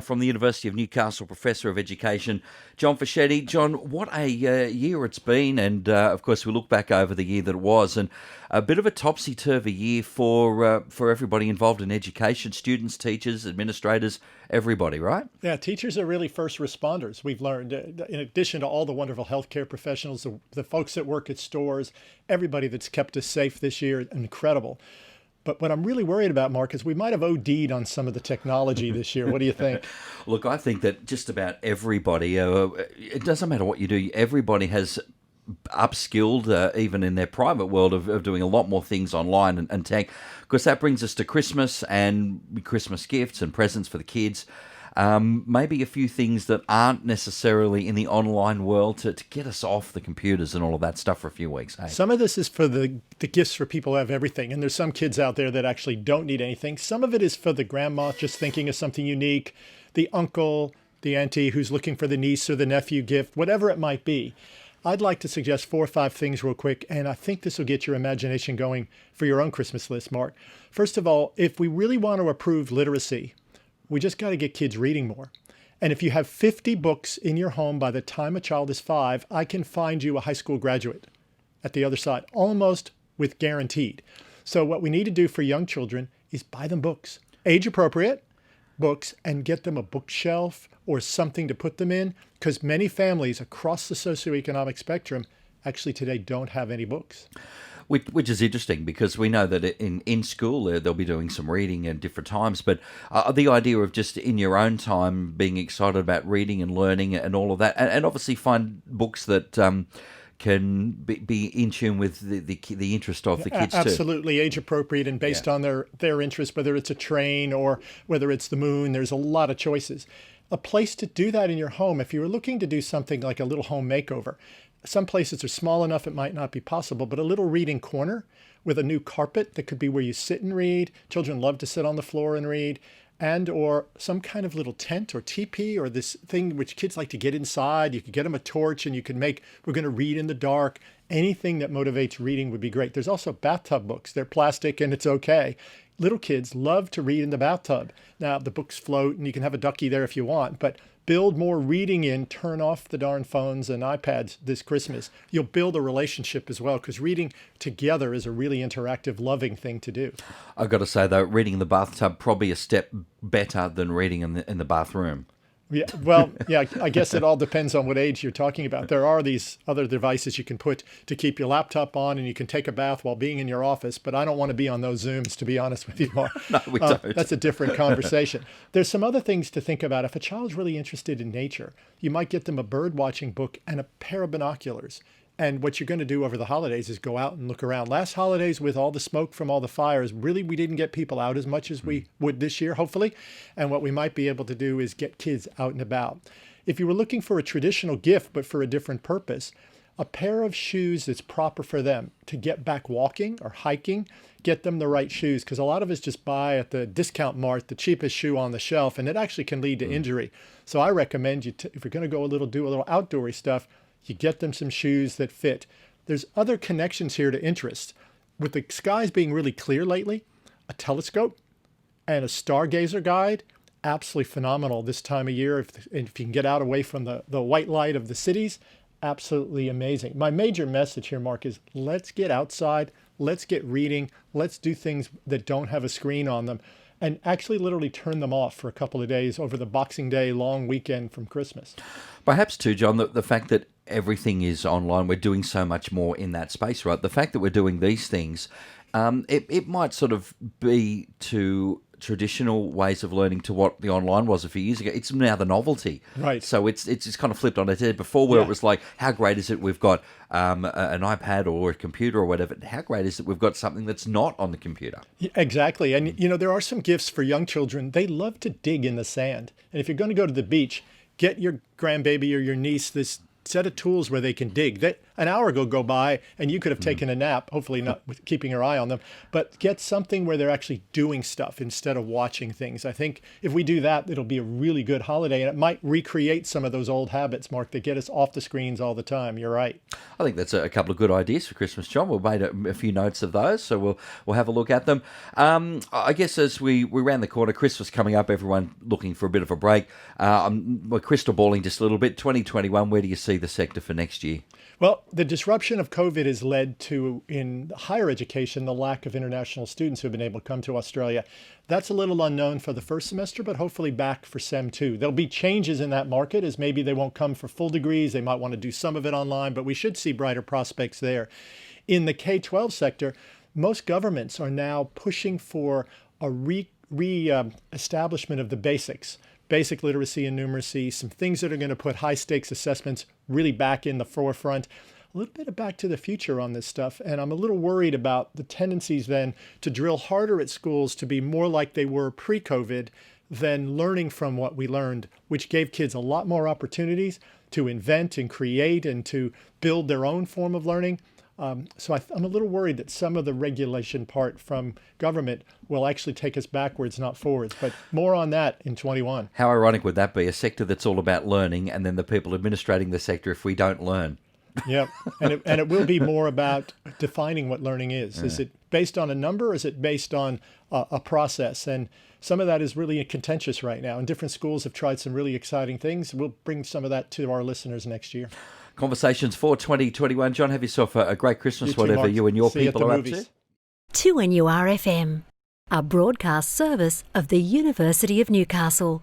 from the University of Newcastle, Professor of Education, John Fischetti. John, what a year it's been, and of course we look back over the year that it was, and a bit of a topsy-turvy year for everybody involved in education, students, teachers, administrators, everybody, right? Yeah, teachers are really first responders. We've learned, in addition to all the wonderful healthcare professionals, the folks that work at stores, everybody that's kept us safe this year, incredible. But what I'm really worried about, Mark, is we might have OD'd on some of the technology this year. What do you think? Look, I think that just about everybody, it doesn't matter what you do, everybody has upskilled, even in their private world, of doing a lot more things online and tech. Because that brings us to Christmas and Christmas gifts and presents for the kids. Maybe a few things that aren't necessarily in the online world to get us off the computers and all of that stuff for a few weeks. Hey? Some of this is for the gifts for people who have everything. And there's some kids out there that actually don't need anything. Some of it is for the grandma just thinking of something unique, the uncle, the auntie who's looking for the niece or the nephew gift, whatever it might be. I'd like to suggest 4 or 5 things real quick, and I think this will get your imagination going for your own Christmas list, Mark. First of all, if we really want to improve literacy, we just got to get kids reading more. And if you have 50 books in your home by the time a child is 5, I can find you a high school graduate at the other side, almost with guaranteed. So what we need to do for young children is buy them books, age appropriate books, and get them a bookshelf or something to put them in, because many families across the socioeconomic spectrum actually today don't have any books. Which is interesting because we know that in school they'll be doing some reading at different times, but the idea of just in your own time being excited about reading and learning and all of that, and obviously find books that can be in tune with the interest of the kids too. Absolutely, age appropriate and based on their interest, whether it's a train or whether it's the moon. There's a lot of choices. A place to do that in your home, if you were looking to do something like a little home makeover. Some places are small enough it might not be possible, but a little reading corner with a new carpet that could be where you sit and read. Children love to sit on the floor and read. And or some kind of little tent or teepee or this thing which kids like to get inside. You could get them a torch and you can make, we're going to read in the dark. Anything that motivates reading would be great. There's also bathtub books. They're plastic and it's okay. Little kids love to read in the bathtub. Now, the books float and you can have a ducky there if you want, but build more reading in, turn off the darn phones and iPads this Christmas. You'll build a relationship as well, because reading together is a really interactive, loving thing to do. I've got to say, though, reading in the bathtub probably a step better than reading in the bathroom. Yeah, well, yeah, I guess it all depends on what age you're talking about. There are these other devices you can put to keep your laptop on, and you can take a bath while being in your office, but I don't want to be on those Zooms, to be honest with you, Mark. No, we don't. That's a different conversation. There's some other things to think about. If a child's really interested in nature, you might get them a bird watching book and a pair of binoculars. And what you're going to do over the holidays is go out and look around. Last holidays, with all the smoke from all the fires, really we didn't get people out as much as we would this year, hopefully. And what we might be able to do is get kids out and about. If you were looking for a traditional gift, but for a different purpose, a pair of shoes that's proper for them to get back walking or hiking, get them the right shoes. Because a lot of us just buy at the discount mart the cheapest shoe on the shelf, and it actually can lead to injury. So I recommend you, if you're going to go do a little outdoory stuff, you get them some shoes that fit. There's other connections here to interest. With the skies being really clear lately, a telescope and a stargazer guide, absolutely phenomenal this time of year. If you can get out away from the white light of the cities, absolutely amazing. My major message here, Mark, is let's get outside, let's get reading, let's do things that don't have a screen on them, and actually literally turn them off for a couple of days over the Boxing Day long weekend from Christmas. Perhaps too, John, the fact that everything is online, we're doing so much more in that space, right? The fact that we're doing these things, it might sort of be to traditional ways of learning to what the online was a few years ago. It's now the novelty. Right. So it's just kind of flipped on its head. Before where it was like, how great is it we've got an iPad or a computer or whatever. How great is it we've got something that's not on the computer? Yeah, exactly. And, you know, there are some gifts for young children. They love to dig in the sand. And if you're going to go to the beach, get your grandbaby or your niece this set of tools where they can dig. an hour go by and you could have taken a nap, hopefully not with keeping your eye on them, but get something where they're actually doing stuff instead of watching things. I think if we do that, it'll be a really good holiday, and it might recreate some of those old habits, Mark, that get us off the screens all the time. You're right. I think that's a couple of good ideas for Christmas, John. We've made a few notes of those, so we'll have a look at them. I guess as we round the corner, Christmas coming up, everyone looking for a bit of a break. We're crystal balling just a little bit. 2021, where do you see the sector for next year? Well, the disruption of COVID has led to, in higher education, the lack of international students who have been able to come to Australia. That's a little unknown for the first semester, but hopefully back for Sem 2. There'll be changes in that market, as maybe they won't come for full degrees. They might want to do some of it online, but we should see brighter prospects there. In the K-12 sector, most governments are now pushing for a establishment of the basics. Basic literacy and numeracy, some things that are going to put high stakes assessments really back in the forefront. A little bit of back to the future on this stuff. And I'm a little worried about the tendencies then to drill harder at schools to be more like they were pre-COVID than learning from what we learned, which gave kids a lot more opportunities to invent and create and to build their own form of learning. So I'm a little worried that some of the regulation part from government will actually take us backwards, not forwards. But more on that in 21. How ironic would that be? A sector that's all about learning, and then the people administrating the sector if we don't learn. Yeah, and it will be more about defining what learning is. Yeah. Is it based on a number, or is it based on a process? And some of that is really contentious right now. And different schools have tried some really exciting things. We'll bring some of that to our listeners next year. Conversations for 2021. John, have yourself a great Christmas, You too, whatever Mark. you and your See you at people the are movies. up to. 2NURFM, a broadcast service of the University of Newcastle.